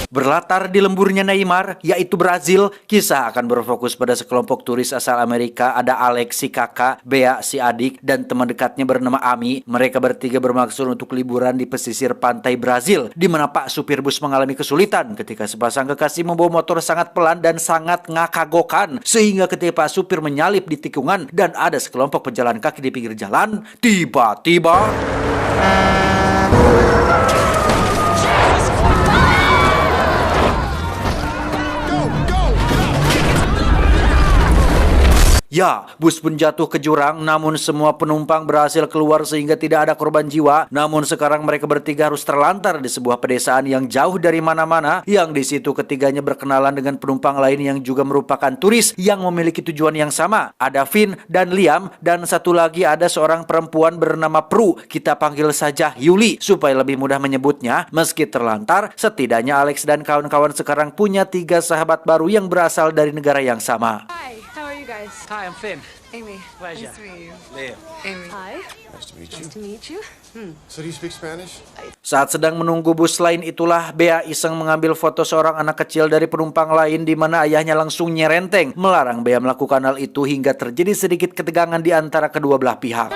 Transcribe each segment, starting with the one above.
Berlatar di lemburnya Neymar, yaitu Brazil, kisah akan berfokus pada sekelompok turis asal Amerika. Ada Alex si kakak, Bea si adik, dan teman dekatnya bernama Ami. Mereka bertiga bermaksud untuk liburan di pesisir pantai Brazil, di mana Pak supir bus mengalami kesulitan ketika sepasang kekasih membawa motor sangat pelan dan sangat ngakagokan. Sehingga ketika Pak supir menyalip di tikungan dan ada sekelompok pejalan kaki di pinggir jalan, tiba-tiba ya, bus pun jatuh ke jurang, namun semua penumpang berhasil keluar sehingga tidak ada korban jiwa. Namun sekarang mereka bertiga harus terlantar di sebuah pedesaan yang jauh dari mana-mana, yang di situ ketiganya berkenalan dengan penumpang lain yang juga merupakan turis yang memiliki tujuan yang sama. Ada Finn dan Liam, dan satu lagi ada seorang perempuan bernama Prue. Kita panggil saja Yuli supaya lebih mudah menyebutnya. Meski terlantar, setidaknya Alex dan kawan-kawan sekarang punya 3 sahabat baru yang berasal dari negara yang sama. Guys. Hi, I'm Finn. Amy. Pleasure. Nice to meet you. Liam. Amy. Hi. Nice to meet you. Nice to meet you. So do you speak Spanish? Saat sedang menunggu bus lain itulah Bea iseng mengambil foto seorang anak kecil dari penumpang lain, di mana ayahnya langsung nyerenteng melarang Bea melakukan hal itu hingga terjadi sedikit ketegangan di antara kedua belah pihak.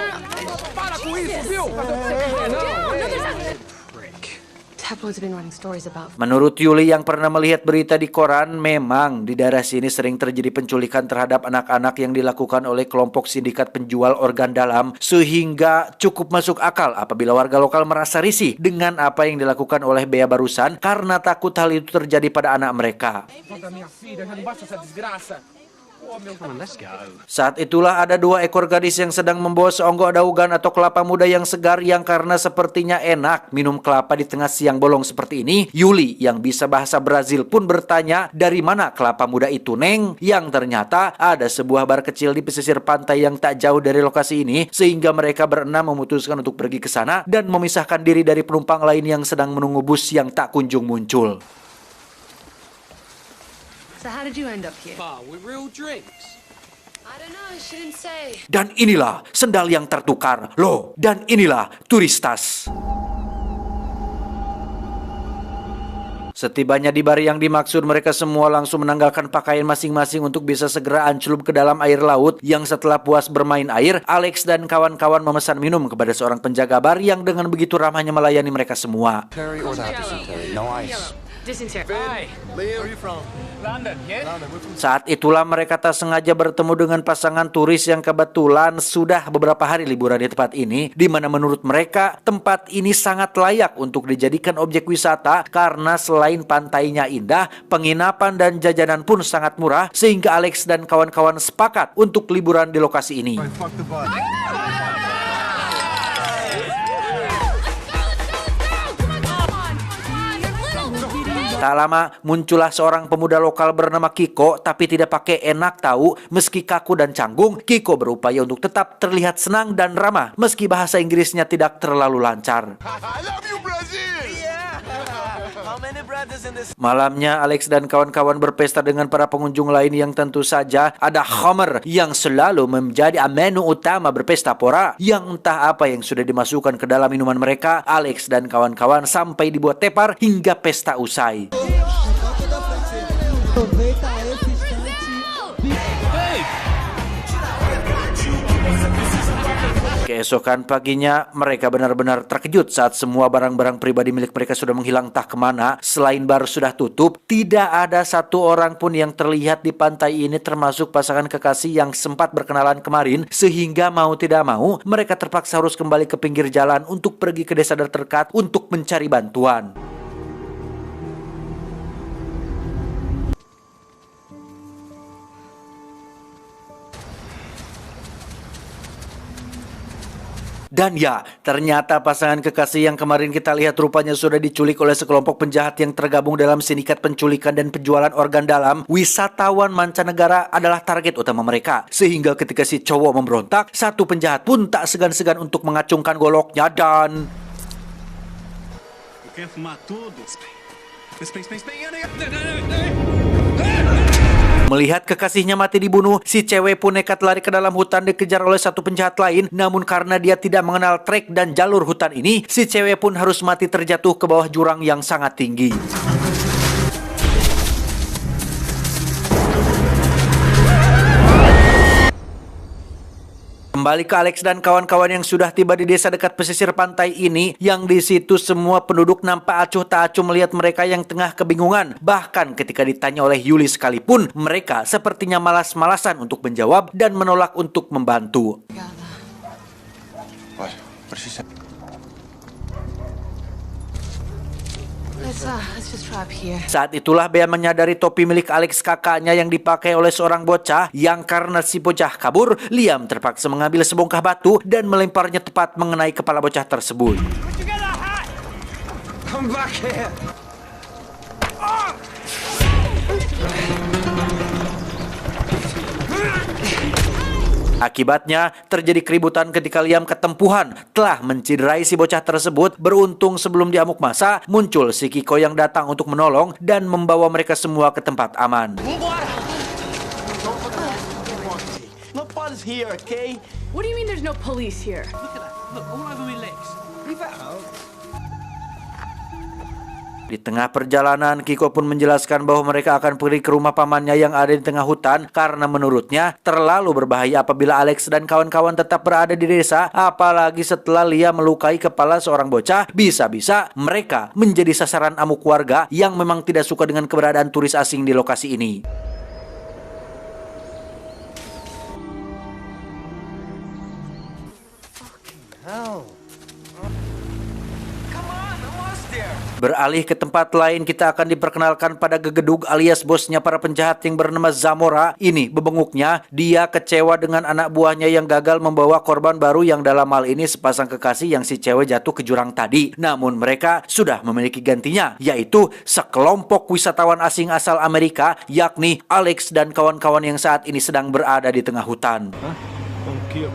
Menurut Yuli yang pernah melihat berita di koran, memang di daerah sini sering terjadi penculikan terhadap anak-anak yang dilakukan oleh kelompok sindikat penjual organ dalam, sehingga cukup masuk akal apabila warga lokal merasa risih dengan apa yang dilakukan oleh Bea barusan karena takut hal itu terjadi pada anak mereka. Saat itulah ada 2 ekor gadis yang sedang membawa seonggok daugan atau kelapa muda yang segar, yang karena sepertinya enak minum kelapa di tengah siang bolong seperti ini. Yuli yang bisa bahasa Brazil pun bertanya, dari mana kelapa muda itu, Neng? Yang ternyata ada sebuah bar kecil di pesisir pantai yang tak jauh dari lokasi ini, sehingga mereka berenam memutuskan untuk pergi ke sana dan memisahkan diri dari penumpang lain yang sedang menunggu bus yang tak kunjung muncul. So how did you end up here? Bar with real drinks. I don't know. She didn't say. Dan inilah sendal yang tertukar. Loh, dan inilah turistas. Setibanya di bar yang dimaksud, mereka semua langsung menanggalkan pakaian masing-masing untuk bisa segera ancelup ke dalam air laut, yang setelah puas bermain air, Alex dan kawan-kawan memesan minum kepada seorang penjaga bar yang dengan begitu ramahnya melayani mereka semua. Terry or without dysentery? No ice. Dysentery. Hi. Where are you from? London, yeah? Saat itulah mereka tak sengaja bertemu dengan pasangan turis yang kebetulan sudah beberapa hari liburan di tempat ini, di mana menurut mereka tempat ini sangat layak untuk dijadikan objek wisata karena selain pantainya indah, penginapan dan jajanan pun sangat murah, sehingga Alex dan kawan-kawan sepakat untuk liburan di lokasi ini. Tak lama muncullah seorang pemuda lokal bernama Kiko, tapi tidak pakai enak tahu. Meski kaku dan canggung, Kiko berupaya untuk tetap terlihat senang dan ramah meski bahasa Inggrisnya tidak terlalu lancar. Malamnya Alex dan kawan-kawan berpesta dengan para pengunjung lain yang tentu saja ada Homer yang selalu menjadi menu utama berpesta pora, yang entah apa yang sudah dimasukkan ke dalam minuman mereka. Alex dan kawan-kawan sampai dibuat tepar hingga pesta usai. Keesokan paginya, mereka benar-benar terkejut saat semua barang-barang pribadi milik mereka sudah menghilang entah kemana. Selain bar sudah tutup, tidak ada satu orang pun yang terlihat di pantai ini, termasuk pasangan kekasih yang sempat berkenalan kemarin, sehingga mau tidak mau, mereka terpaksa harus kembali ke pinggir jalan untuk pergi ke desa terdekat untuk mencari bantuan. Dan ya, ternyata pasangan kekasih yang kemarin kita lihat rupanya sudah diculik oleh sekelompok penjahat yang tergabung dalam sindikat penculikan dan penjualan organ dalam. Wisatawan mancanegara adalah target utama mereka. Sehingga ketika si cowok memberontak, satu penjahat pun tak segan-segan untuk mengacungkan goloknya dan... Melihat kekasihnya mati dibunuh, si cewek pun nekat lari ke dalam hutan dikejar oleh satu penjahat lain. Namun karena dia tidak mengenal trek dan jalur hutan ini, si cewek pun harus mati terjatuh ke bawah jurang yang sangat tinggi. Kembali ke Alex dan kawan-kawan yang sudah tiba di desa dekat pesisir pantai ini, yang di situ semua penduduk nampak acuh tak acuh melihat mereka yang tengah kebingungan. Bahkan ketika ditanya oleh Yuli sekalipun, mereka sepertinya malas-malasan untuk menjawab dan menolak untuk membantu. What? What did she say? Let's just try up here. Saat itulah Bea menyadari topi milik Alex kakaknya yang dipakai oleh seorang bocah, yang karena si bocah kabur, Liam terpaksa mengambil sebongkah batu dan melemparnya tepat mengenai kepala bocah tersebut. Come back here. Akibatnya terjadi keributan ketika Liam ketempuhan telah menciderai si bocah tersebut. Beruntung sebelum diamuk masa, muncul si Kiko yang datang untuk menolong dan membawa mereka semua ke tempat aman. No buzz here, okay? What do you mean there's no police here? Look at that. Look, all over my legs. Leave that out. Di tengah perjalanan, Kiko pun menjelaskan bahwa mereka akan pergi ke rumah pamannya yang ada di tengah hutan karena menurutnya terlalu berbahaya apabila Alex dan kawan-kawan tetap berada di desa, apalagi setelah Lia melukai kepala seorang bocah. Bisa-bisa mereka menjadi sasaran amuk warga yang memang tidak suka dengan keberadaan turis asing di lokasi ini. Beralih ke tempat lain, kita akan diperkenalkan pada Gegedug alias bosnya para penjahat yang bernama Zamora. Ini bebenguknya, dia kecewa dengan anak buahnya yang gagal membawa korban baru yang dalam hal ini sepasang kekasih yang si cewek jatuh ke jurang tadi. Namun mereka sudah memiliki gantinya, yaitu sekelompok wisatawan asing asal Amerika, yakni Alex dan kawan-kawan yang saat ini sedang berada di tengah hutan. Tranquille.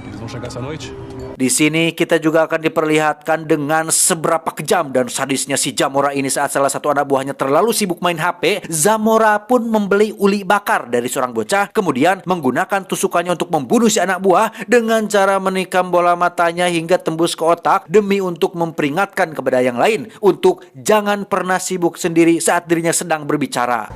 Ils ont chacun sandwich. Di sini kita juga akan diperlihatkan dengan seberapa kejam dan sadisnya si Zamora ini saat salah satu anak buahnya terlalu sibuk main HP. Zamora pun membeli uli bakar dari seorang bocah, kemudian menggunakan tusukannya untuk membunuh si anak buah dengan cara menikam bola matanya hingga tembus ke otak demi untuk memperingatkan kepada yang lain untuk jangan pernah sibuk sendiri saat dirinya sedang berbicara.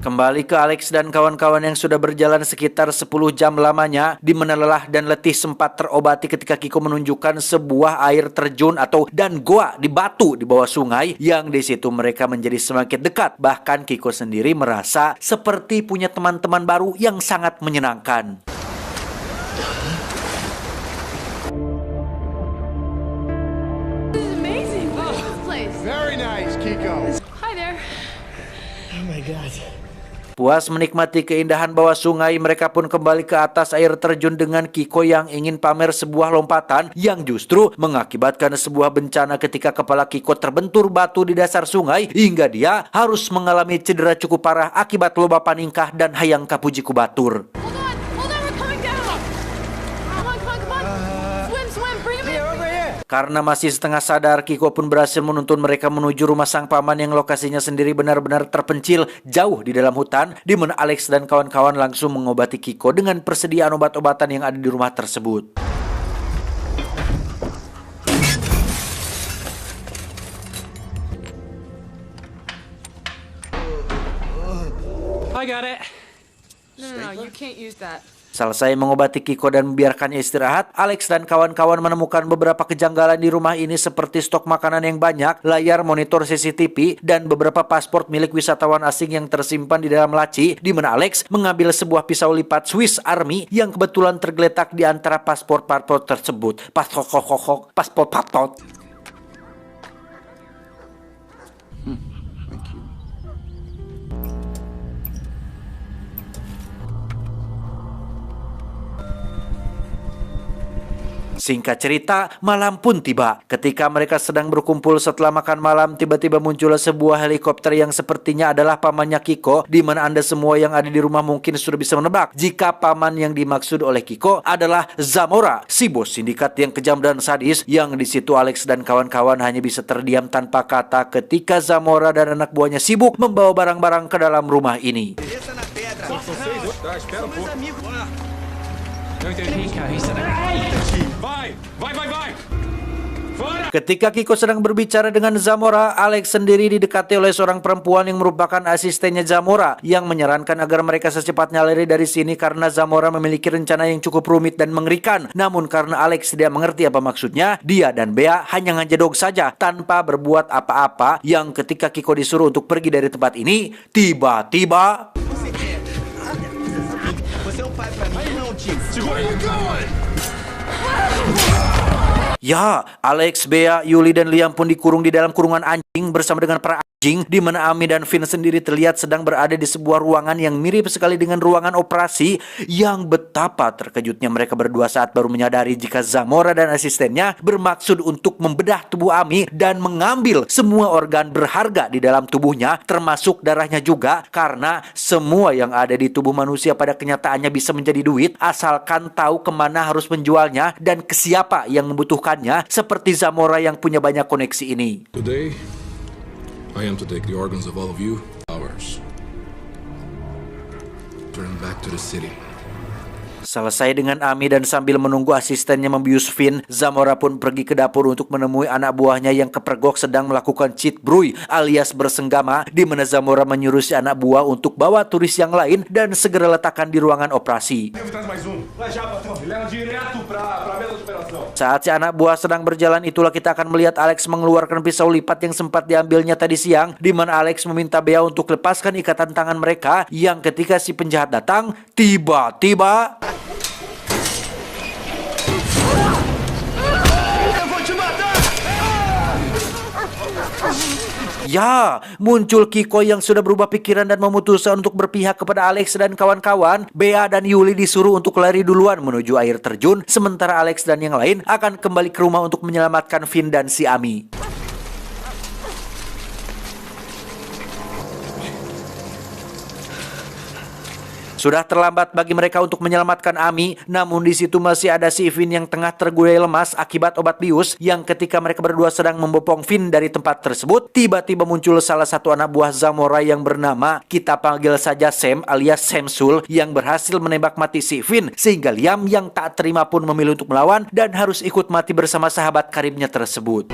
Kembali ke Alex dan kawan-kawan yang sudah berjalan sekitar 10 jam lamanya, di mana lelah dan letih sempat terobati ketika Kiko menunjukkan sebuah air terjun dan goa di batu di bawah sungai, yang di situ mereka menjadi semakin dekat. Bahkan Kiko sendiri merasa seperti punya teman-teman baru yang sangat menyenangkan. This is amazing. Look at this place. Very nice, Kiko. Hi there. Puas menikmati keindahan bawah sungai, mereka pun kembali ke atas air terjun dengan Kiko yang ingin pamer sebuah lompatan yang justru mengakibatkan sebuah bencana ketika kepala Kiko terbentur batu di dasar sungai hingga dia harus mengalami cedera cukup parah akibat loba paningkah dan hayang kapuji kubatur. Hold on, we're coming down. Come on. Swim, bring him in. Karena masih setengah sadar, Kiko pun berhasil menuntun mereka menuju rumah sang paman yang lokasinya sendiri benar-benar terpencil jauh di dalam hutan, di mana Alex dan kawan-kawan langsung mengobati Kiko dengan persediaan obat-obatan yang ada di rumah tersebut. I got it. No, you can't use that. Selesai mengobati Kiko dan membiarkannya istirahat, Alex dan kawan-kawan menemukan beberapa kejanggalan di rumah ini seperti stok makanan yang banyak, layar monitor CCTV, dan beberapa paspor milik wisatawan asing yang tersimpan di dalam laci, di mana Alex mengambil sebuah pisau lipat Swiss Army yang kebetulan tergeletak di antara paspor tersebut. Paspor. Singkat cerita, malam pun tiba. Ketika mereka sedang berkumpul setelah makan malam, tiba-tiba muncul sebuah helikopter yang sepertinya adalah pamannya Kiko, di mana Anda semua yang ada di rumah mungkin sudah bisa menebak jika paman yang dimaksud oleh Kiko adalah Zamora, si bos sindikat yang kejam dan sadis, yang di situ Alex dan kawan-kawan hanya bisa terdiam tanpa kata ketika Zamora dan anak buahnya sibuk membawa barang-barang ke dalam rumah ini. Ketika Kiko sedang berbicara dengan Zamora, Alex sendiri didekati oleh seorang perempuan yang merupakan asistennya Zamora yang menyarankan agar mereka secepatnya lari dari sini karena Zamora memiliki rencana yang cukup rumit dan mengerikan. Namun karena Alex tidak mengerti apa maksudnya, dia dan Bea hanya ngejedok saja tanpa berbuat apa-apa, yang ketika Kiko disuruh untuk pergi dari tempat ini, tiba-tiba ya, Alex, Bea, Yuli, dan Liam pun dikurung di dalam kurungan anjing bersama dengan para anjing, di mana Ami dan Vin sendiri terlihat sedang berada di sebuah ruangan yang mirip sekali dengan ruangan operasi. Yang betapa terkejutnya mereka berdua saat baru menyadari jika Zamora dan asistennya bermaksud untuk membedah tubuh Ami dan mengambil semua organ berharga di dalam tubuhnya, termasuk darahnya juga, karena semua yang ada di tubuh manusia pada kenyataannya bisa menjadi duit asalkan tahu kemana harus menjualnya dan ke siapa yang membutuhkan, seperti Zamora yang punya banyak koneksi ini. Today, I am to take the organs of all of you, ours. Turn back to the city. Selesai dengan Ami dan sambil menunggu asistennya membius Vin, Zamora pun pergi ke dapur untuk menemui anak buahnya yang kepergok sedang melakukan cheat brew alias bersenggama, di mana Zamora menyuruh si anak buah untuk bawa turis yang lain dan segera letakkan di ruangan operasi. Saat si anak buah sedang berjalan, itulah kita akan melihat Alex mengeluarkan pisau lipat yang sempat diambilnya tadi siang, di mana Alex meminta Bea untuk lepaskan ikatan tangan mereka, yang ketika si penjahat datang, tiba-tiba ya, muncul Kiko yang sudah berubah pikiran dan memutuskan untuk berpihak kepada Alex dan kawan-kawan. Bea dan Yuli disuruh untuk lari duluan menuju air terjun, sementara Alex dan yang lain akan kembali ke rumah untuk menyelamatkan Vin dan si Ami. Sudah terlambat bagi mereka untuk menyelamatkan Ami, namun di situ masih ada si Vin yang tengah tergulai lemas akibat obat bius, yang ketika mereka berdua sedang membopong Vin dari tempat tersebut, tiba-tiba muncul salah satu anak buah Zamora yang bernama, kita panggil saja Sam alias Samsul, yang berhasil menembak mati si Vin, sehingga Liam yang tak terima pun memilih untuk melawan dan harus ikut mati bersama sahabat karibnya tersebut.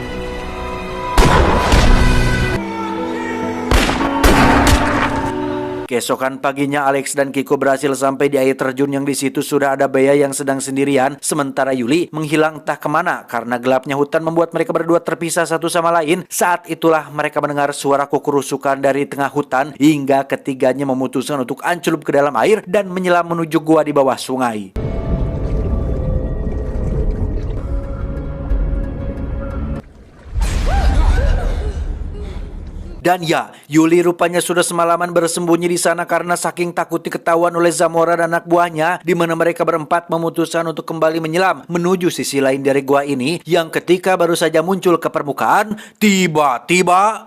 Keesokan paginya Alex dan Kiko berhasil sampai di air terjun yang di situ sudah ada Bea yang sedang sendirian, sementara Yuli menghilang entah kemana karena gelapnya hutan membuat mereka berdua terpisah satu sama lain. Saat itulah mereka mendengar suara kukurusukan dari tengah hutan hingga ketiganya memutuskan untuk ancelup ke dalam air dan menyelam menuju gua di bawah sungai. Dan ya, Yuli rupanya sudah semalaman bersembunyi di sana karena saking takut diketahuan oleh Zamora dan anak buahnya, di mana mereka berempat memutuskan untuk kembali menyelam menuju sisi lain dari gua ini, yang ketika baru saja muncul ke permukaan, tiba-tiba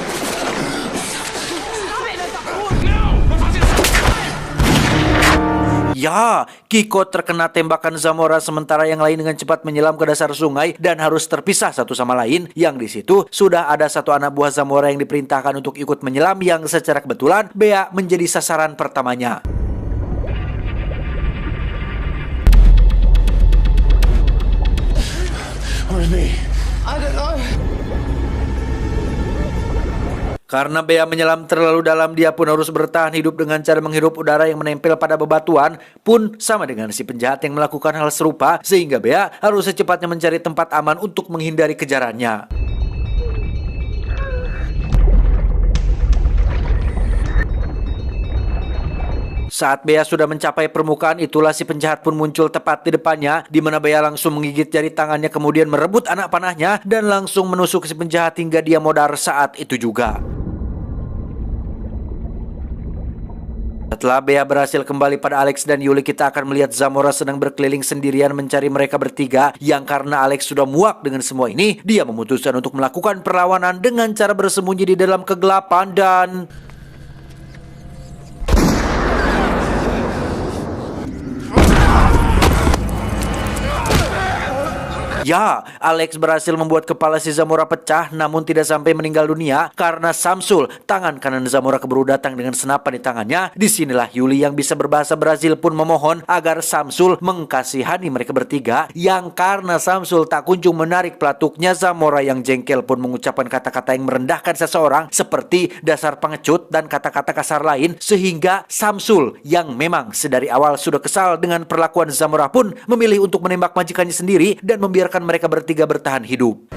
ya, Kiko terkena tembakan Zamora, sementara yang lain dengan cepat menyelam ke dasar sungai dan harus terpisah satu sama lain, yang di situ sudah ada satu anak buah Zamora yang diperintahkan untuk ikut menyelam, yang secara kebetulan Bea menjadi sasaran pertamanya. Where's me? I don't know. Karena Bea menyelam terlalu dalam, dia pun harus bertahan hidup dengan cara menghirup udara yang menempel pada bebatuan, pun sama dengan si penjahat yang melakukan hal serupa, sehingga Bea harus secepatnya mencari tempat aman untuk menghindari kejarannya. Saat Bea sudah mencapai permukaan, itulah si penjahat pun muncul tepat di depannya, di mana Bea langsung menggigit jari tangannya, kemudian merebut anak panahnya dan langsung menusuk si penjahat hingga dia modar saat itu juga. Setelah Bea berhasil kembali pada Alex dan Yuli, kita akan melihat Zamora sedang berkeliling sendirian mencari mereka bertiga, yang karena Alex sudah muak dengan semua ini, dia memutuskan untuk melakukan perlawanan dengan cara bersembunyi di dalam kegelapan dan... Ya, Alex berhasil membuat kepala si Zamora pecah, namun tidak sampai meninggal dunia karena Samsul, tangan kanan Zamora, keburu datang dengan senapan di tangannya. Disinilah Yuli yang bisa berbahasa Brazil pun memohon agar Samsul mengkasihani mereka bertiga, yang karena Samsul tak kunjung menarik pelatuknya, Zamora yang jengkel pun mengucapkan kata-kata yang merendahkan seseorang seperti dasar pengecut dan kata-kata kasar lain, sehingga Samsul yang memang sedari awal sudah kesal dengan perlakuan Zamora pun memilih untuk menembak majikannya sendiri dan membiarkan mereka bertiga bertahan hidup.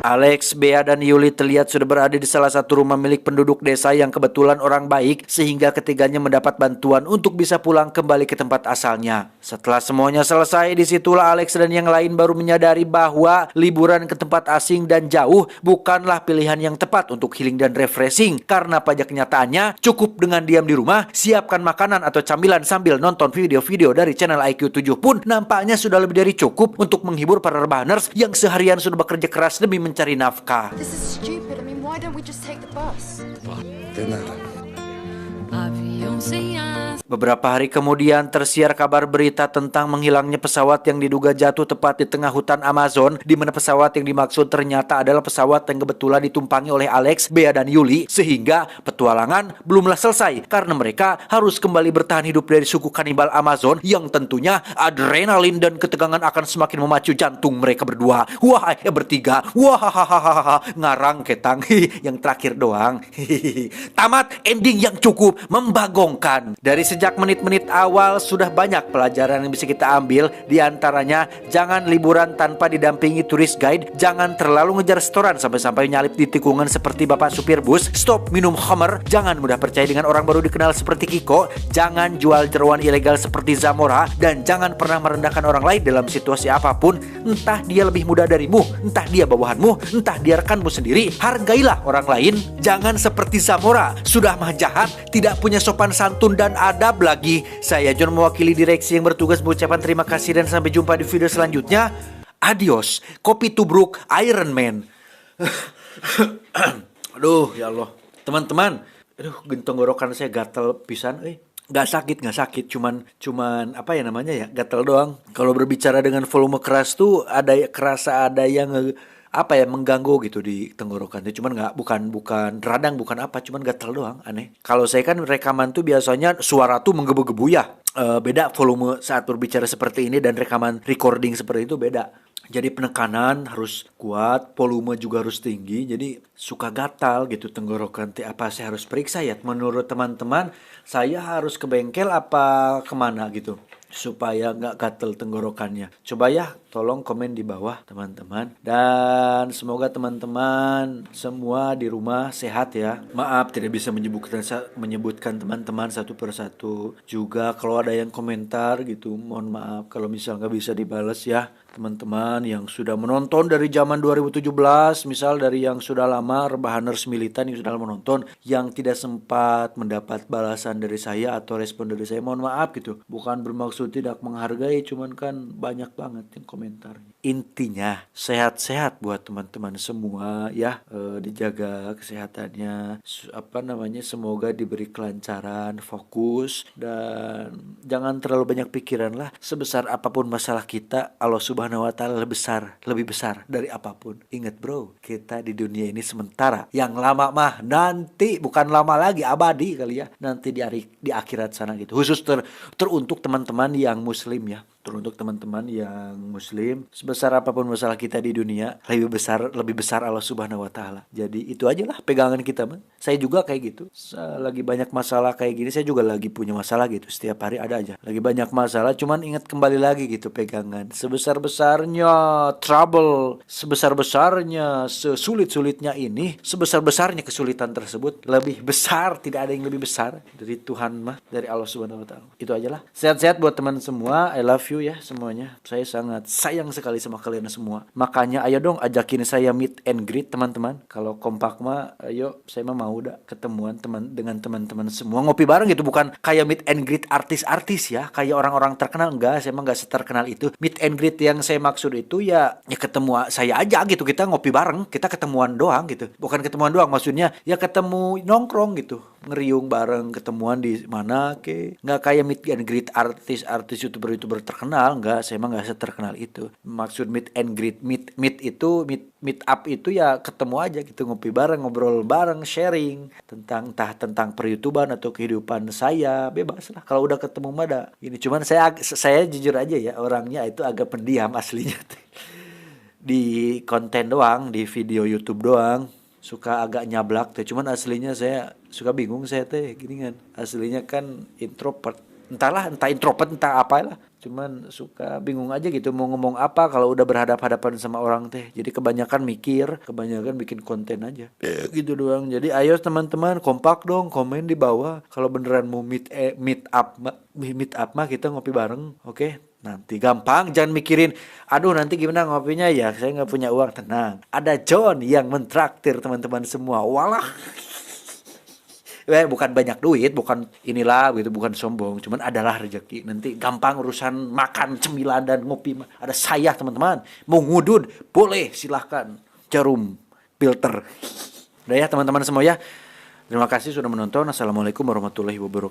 Alex, Bea, dan Yuli terlihat sudah berada di salah satu rumah milik penduduk desa yang kebetulan orang baik, sehingga ketiganya mendapat bantuan untuk bisa pulang kembali ke tempat asalnya. Setelah semuanya selesai, disitulah Alex dan yang lain baru menyadari bahwa liburan ke tempat asing dan jauh bukanlah pilihan yang tepat untuk healing dan refreshing, karena pada kenyataannya cukup dengan diam di rumah, siapkan makanan atau camilan sambil nonton video-video dari channel IQ7 pun nampaknya sudah lebih dari cukup untuk menghibur para rebahaners yang seharian sudah bekerja keras demi mencari nafkah. This is stupid. I mean, why don't we just take the bus? Beberapa hari kemudian tersiar kabar berita tentang menghilangnya pesawat yang diduga jatuh tepat di tengah hutan Amazon, di mana pesawat yang dimaksud ternyata adalah pesawat yang kebetulan ditumpangi oleh Alex, Bea, dan Yuli, sehingga petualangan belumlah selesai karena mereka harus kembali bertahan hidup dari suku kanibal Amazon yang tentunya adrenalin dan ketegangan akan semakin memacu jantung mereka berdua. Wah, bertiga. Wah, ngarang ketang. Yang terakhir doang. Tamat ending yang cukup membagongkan. Dari sejak menit-menit awal sudah banyak pelajaran yang bisa kita ambil. Di antaranya, jangan liburan tanpa didampingi turis guide, jangan terlalu ngejar setoran sampai-sampai nyalip di tikungan seperti bapak supir bus, stop minum Homer, jangan mudah percaya dengan orang baru dikenal seperti Kiko, jangan jual jeroan ilegal seperti Zamora, dan jangan pernah merendahkan orang lain dalam situasi apapun, entah dia lebih muda darimu, entah dia bawahanmu, entah dia rekanmu sendiri. Hargailah orang lain, jangan seperti Zamora, sudah mah jahat, tidak punya sopan santun dan adab lagi. Saya John mewakili direksi yang bertugas mengucapkan terima kasih dan sampai jumpa di video selanjutnya. Adios, kopi tubruk Iron Man. Aduh, ya Allah. Teman-teman, aduh, tenggorokan saya gatal pisan, Gak sakit, cuman apa ya namanya ya, gatal doang. Kalau berbicara dengan volume keras tuh kerasa ada yang mengganggu gitu di tenggorokan. Cuman bukan radang, bukan apa, cuman gatal doang, aneh. Kalau saya kan rekaman tuh biasanya suara tuh menggebu-gebu ya. Beda volume saat berbicara seperti ini dan rekaman recording seperti itu beda. Jadi penekanan harus kuat, volume juga harus tinggi. Jadi suka gatal gitu tenggorokan. Apa saya harus periksa ya? Menurut teman-teman, saya harus ke bengkel apa kemana gitu supaya nggak gatel tenggorokannya. Coba ya, tolong komen di bawah teman-teman. Dan semoga teman-teman semua di rumah sehat ya. Maaf tidak bisa menyebutkan teman-teman satu persatu. Juga kalau ada yang komentar gitu, mohon maaf kalau misal nggak bisa dibalas ya. Teman-teman yang sudah menonton dari zaman 2017, misal dari yang sudah lama, rebahaners militan yang sudah lama menonton, yang tidak sempat mendapat balasan dari saya atau respon dari saya, mohon maaf gitu. Bukan bermaksud tidak menghargai, cuman kan banyak banget yang komentar. Intinya sehat-sehat buat teman-teman semua ya, dijaga kesehatannya, semoga diberi kelancaran, fokus, dan jangan terlalu banyak pikiran lah. Sebesar apapun masalah kita, Allah Subhanahu wa Ta'ala lebih besar dari apapun. Ingat bro, kita di dunia ini sementara. Yang lama mah nanti, bukan lama lagi, abadi kali ya, nanti di akhirat sana gitu. Khusus teruntuk teman-teman yang muslim ya. Teruntuk teman-teman yang muslim, sebesar apapun masalah kita di dunia, lebih besar Allah Subhanahu wa Ta'ala. Jadi itu aja lah pegangan kita, man. Saya juga kayak gitu. Lagi banyak masalah kayak gini, saya juga lagi punya masalah gitu. Setiap hari ada aja. Lagi banyak masalah, cuman ingat kembali lagi gitu pegangan. Sebesar-besarnya trouble, sebesar-besarnya sesulit-sulitnya ini, sebesar-besarnya kesulitan tersebut, lebih besar, tidak ada yang lebih besar dari Tuhan mah, dari Allah Subhanahu wa Ta'ala. Itu aja lah. Sehat-sehat buat teman semua. I love you. you ya semuanya. Saya sangat sayang sekali sama kalian semua. Makanya ayo dong ajakin saya meet and greet teman-teman. Kalau kompak mah ayo saya mah mau dah ketemuan dengan teman-teman semua ngopi bareng gitu, bukan kayak meet and greet artis-artis ya, kayak orang-orang terkenal. Enggak, saya mah enggak seterkenal itu. Meet and greet yang saya maksud itu ya ketemu saya aja gitu, kita ngopi bareng, kita ketemuan doang gitu. Bukan ketemuan doang, maksudnya ya ketemu nongkrong gitu, ngeriung bareng, ketemuan di mana ke. Nggak kayak meet and greet artis youtuber terkenal. Nggak, saya emang nggak seterkenal itu. Maksud meet and greet, meet up itu ya ketemu aja gitu, ngopi bareng, ngobrol bareng, sharing tentang entah tentang per-YouTuban atau kehidupan saya, bebas lah. Kalau udah ketemu mah ada ini. Cuman saya jujur aja ya, orangnya itu agak pendiam aslinya. Di konten doang, di video YouTube doang suka agak nyablak teh. Cuman aslinya saya suka bingung saya teh gini kan. Aslinya kan introvert. Entah introvert entah apa lah. Cuman suka bingung aja gitu mau ngomong apa kalau udah berhadapan sama orang teh. Jadi kebanyakan mikir, kebanyakan bikin konten aja. Gitu doang. Jadi ayo teman-teman kompak dong, komen di bawah kalau beneran mau meet up mah kita ngopi bareng, oke? Nanti gampang, jangan mikirin aduh nanti gimana ngopinya ya, saya nggak punya uang. Tenang, ada John yang mentraktir teman-teman semua. Walah. Bukan banyak duit, bukan inilah gitu, bukan sombong, cuman adalah rezeki. Nanti gampang urusan makan, cemilan dan ngopi. Ada saya teman-teman. Mau ngudud boleh, silahkan. Jarum filter. Udah ya teman-teman semua ya. Terima kasih sudah menonton. Assalamualaikum warahmatullahi wabarakatuh.